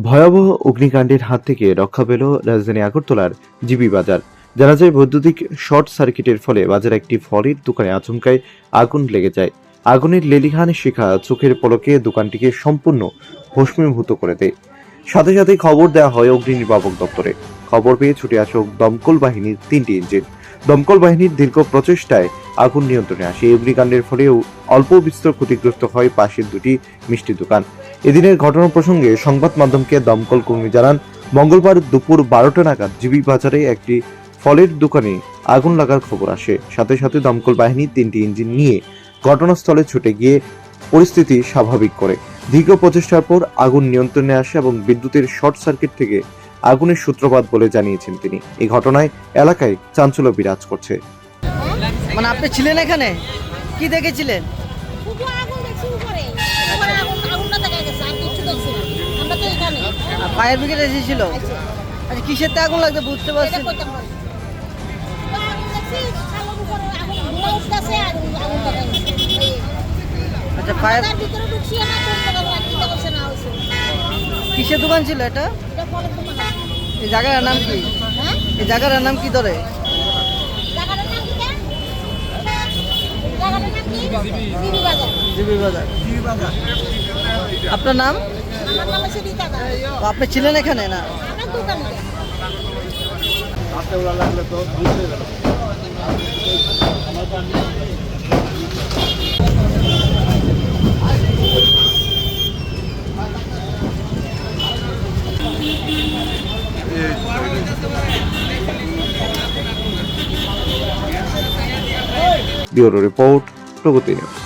ভয়াবহ অগ্নিকাণ্ডের হাত থেকে রক্ষা পেল রাজধানী আগরতলার জিবি বাজার। জানা যায়, বৈদ্যুতিক শর্ট সার্কিটের ফলে বাজারে একটি ফলের দোকানে আচমকায় আগুন লেগে যায়। আগুনের লেলিহান শিখা চোখের পলকে দোকানটিকে সম্পূর্ণ ভস্মীভূত করে দেয়। সাথে সাথে খবর দেওয়া হয় অগ্নি নির্বাপক দপ্তরে। খবর পেয়ে ছুটে আসে দমকল বাহিনীর 3টি ইঞ্জিন। দমকল বাহিনীর দীর্ঘ প্রচেষ্টায় আগুন নিয়ন্ত্রণে আসে। এই অগ্নিকাণ্ডের ফলেও অল্প বিস্তর ক্ষতিগ্রস্ত হয় পাশের দুটি মিষ্টি দোকান। এদিনের ঘটনা প্রসঙ্গে সংবাদ মাধ্যমকে দমকল কর্মী জানান, মঙ্গলবার দুপুর 12টা নাগাদ জিবি বাজারে একটি ফলের দোকানে আগুন লাগার খবর আসে। সাথে সাথে দমকল বাহিনী 3টি ইঞ্জিন নিয়ে ঘটনাস্থলে ছুটে গিয়ে পরিস্থিতি স্বাভাবিক করে। দীর্ঘ প্রচেষ্টার পর আগুন নিয়ন্ত্রণে আসে এবং বিদ্যুতের শর্ট সার্কিট থেকে আগুনের সূত্রপাত বলে জানিয়েছেন তিনি। এই ঘটনায় এলাকায় চাঞ্চল্য বিরাজ করছে। মানে আপনি ছিলেন এখানে, কি দেখেছিলেন? শুধু আগুন দেখছি উপরে, উপরে আগুনটা দেখা গেছে, আর কিছু দেখছি না। আমরা তো এখানে ফায়ার ব্রিগেড এসেছিল। আচ্ছা, কিসের আগুন লাগছে বুঝতে এটা পারছেন? কইতাম পারি। তো আগুন দেখছি, খালের উপরে আগুন ধোঁয়া উঠতেছে, আর আগুন দেখা গেছে। আচ্ছা, ফায়ার তার ভিতরে ঢুকছি না, কোন জায়গায় কিটা করছে না হয়েছে। কিসের দোকান ছিল এটা? এটা ফলের দোকান। এই জায়গাটার নাম কি? হ্যাঁ, এই জায়গাটার নাম কি ধরে? জায়গাটার নাম কি? জায়গাটার নাম কি? জিবি বাজার। জিবি বাজার। আপনার নাম? আমার নাম হচ্ছে রীতা দাস। ও, আপনি ছিলেন এখানে না? আমার দোকানে। ব্যুরো রিপোর্ট, প্রগতি নিউজ।